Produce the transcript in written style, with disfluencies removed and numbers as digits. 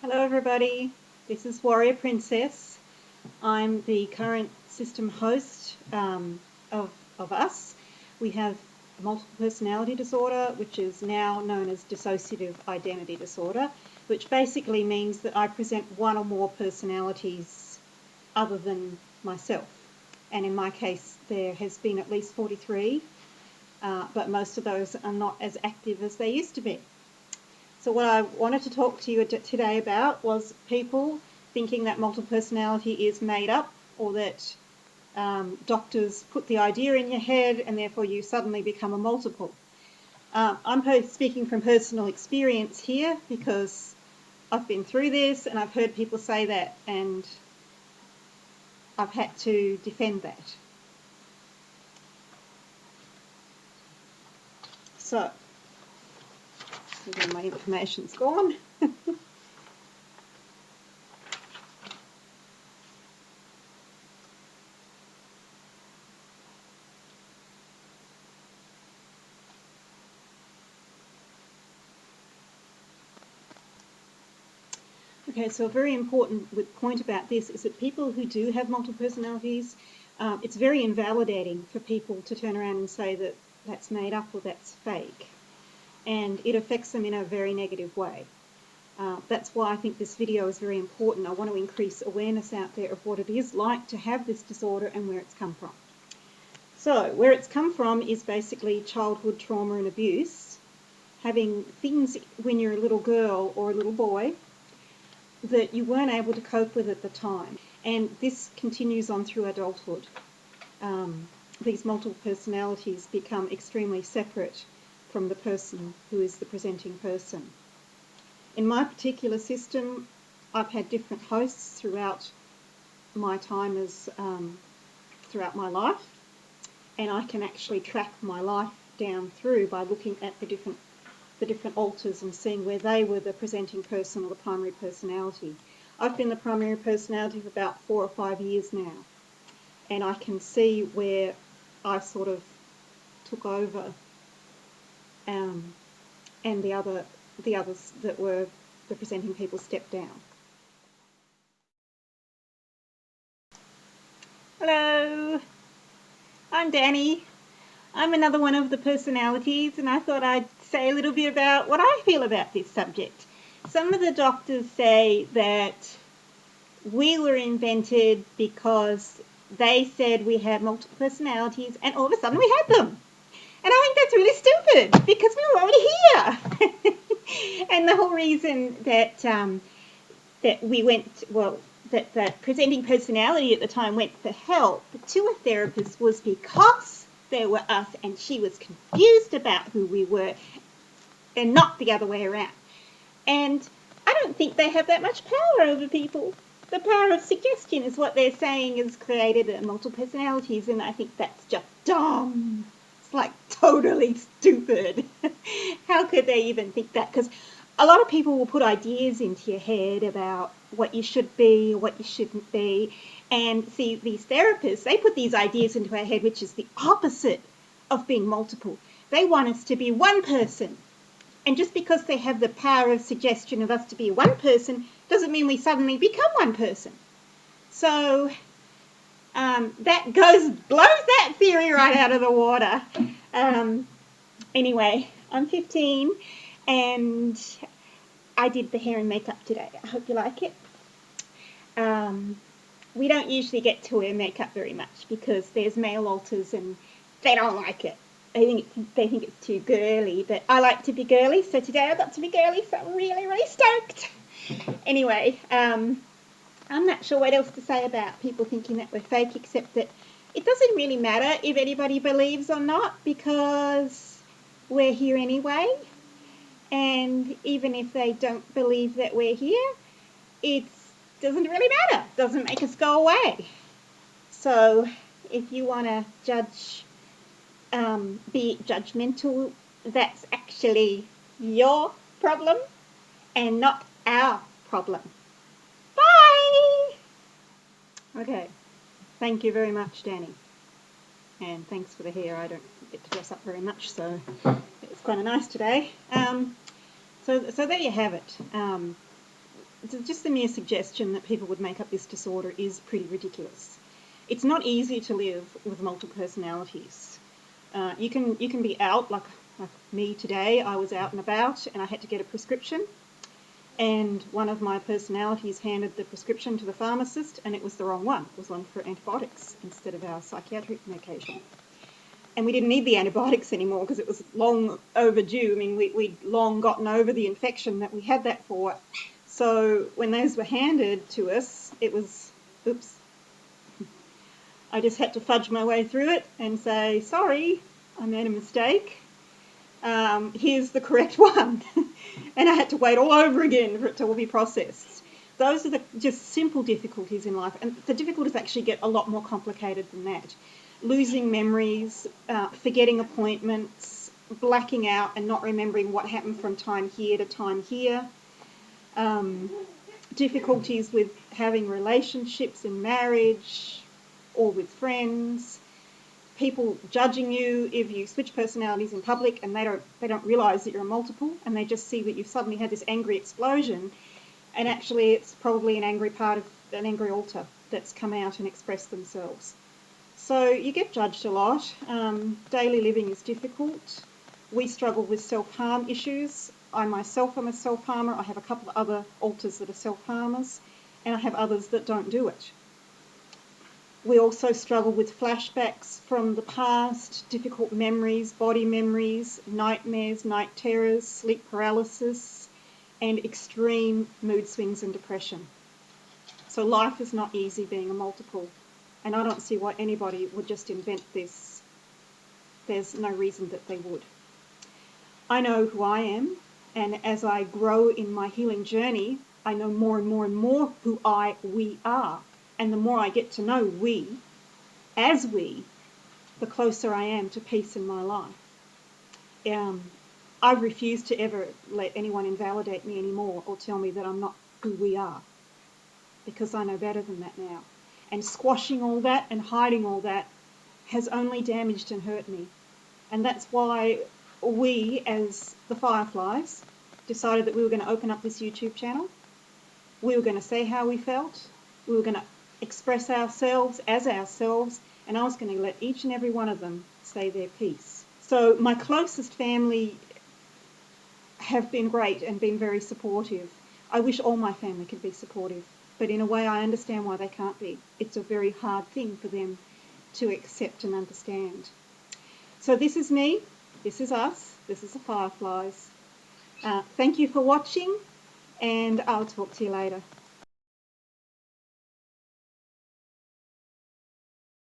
Hello everybody, this is Warrior Princess. I'm the current system host of us. We have multiple personality disorder, which is now known as dissociative identity disorder, which basically means that I present one or more personalities other than myself. And in my case, there has been at least 43, but most of those are not as active as they used to be. So what I wanted to talk to you today about was people thinking that multiple personality is made up, or that doctors put the idea in your head and therefore you suddenly become a multiple. I'm speaking from personal experience here because I've been through this and I've heard people say that and I've had to defend that. So, my information's gone. Okay, so a very important point about this is that people who do have multiple personalities, it's very invalidating for people to turn around and say that that's made up or that's fake. And it affects them in a very negative way. That's why I think this video is very important. I want to increase awareness out there of what it is like to have this disorder and where it's come from. So, where it's come from is basically childhood trauma and abuse, having things when you're a little girl or a little boy that you weren't able to cope with at the time. And this continues on through adulthood. These multiple personalities become extremely separate from the person who is the presenting person. In my particular system, I've had different hosts throughout my time throughout my life, and I can actually track my life down through by looking at the different alters and seeing where they were the presenting person or the primary personality. I've been the primary personality for about 4 or 5 years now, and I can see where I sort of took over, and the others that were the presenting people stepped down. Hello, I'm Dannii. I'm another one of the personalities, and I thought I'd say a little bit about what I feel about this subject. Some of the doctors say that we were invented because they said we had multiple personalities and all of a sudden we had them. And I think that's really stupid because we were already here. And the whole reason that we went, that the presenting personality at the time went for help to a therapist was because there were us and she was confused about who we were and not the other way around. And I don't think they have that much power over people. The power of suggestion is what they're saying has created multiple personalities, and I think that's just dumb. It's like totally stupid. How could they even think that? Because a lot of people will put ideas into your head about what you should be or what you shouldn't be. And see, these therapists, they put these ideas into our head, which is the opposite of being multiple. They want us to be one person. And just because they have the power of suggestion of us to be one person doesn't mean we suddenly become one person. So that blows that theory right out of the water. Anyway, I'm 15 and I did the hair and makeup today. I hope you like it. We don't usually get to wear makeup very much because there's male alters and they don't like it. They think it's too girly, but I like to be girly, so today I got to be girly, so I'm really, really stoked. Anyway, I'm not sure what else to say about people thinking that we're fake, except that it doesn't really matter if anybody believes or not, because we're here anyway, and even if they don't believe that we're here, it doesn't really matter. It doesn't make us go away. So if you want to be judgmental, that's actually your problem and not our problem. Bye! Okay, thank you very much, Dannii. And thanks for the hair. I don't get to dress up very much, so it's kind of nice today. So there you have it. just the mere suggestion that people would make up this disorder is pretty ridiculous. It's not easy to live with multiple personalities. You can be out, like me today. I was out and about and I had to get a prescription, and one of my personalities handed the prescription to the pharmacist, and it was the wrong one. It was one for antibiotics instead of our psychiatric medication. And we didn't need the antibiotics anymore because it was long overdue. I mean, we'd long gotten over the infection that we had that for. So when those were handed to us, it was, oops. I just had to fudge my way through it and say, sorry, I made a mistake. Here's the correct one. And I had to wait all over again for it to all be processed. Those are the just simple difficulties in life. And the difficulties actually get a lot more complicated than that. Losing memories, forgetting appointments, blacking out and not remembering what happened from time here to time here. Difficulties with having relationships in marriage or with friends. People judging you if you switch personalities in public, and they don't realise that you're a multiple, and they just see that you've suddenly had this angry explosion, and actually it's probably an angry part of an angry alter that's come out and expressed themselves. So you get judged a lot. Daily living is difficult. We struggle with self-harm issues. I myself am a self-harmer. I have a couple of other alters that are self-harmers, and I have others that don't do it. We also struggle with flashbacks from the past, difficult memories, body memories, nightmares, night terrors, sleep paralysis, and extreme mood swings and depression. So life is not easy being a multiple, and I don't see why anybody would just invent this. There's no reason that they would. I know who I am, and as I grow in my healing journey, I know more and more and more who we are. And the more I get to know we, the closer I am to peace in my life. I refuse to ever let anyone invalidate me anymore or tell me that I'm not who we are, because I know better than that now. And squashing all that and hiding all that has only damaged and hurt me. And that's why we, as the Fireflies, decided that we were going to open up this YouTube channel. We were going to say how we felt. We were going to express ourselves as ourselves, and I was going to let each and every one of them say their piece. So my closest family have been great and been very supportive. I wish all my family could be supportive, but in a way I understand why they can't be. It's a very hard thing for them to accept and understand. So this is me, this is us, this is the Fireflies. Thank you for watching, and I'll talk to you later.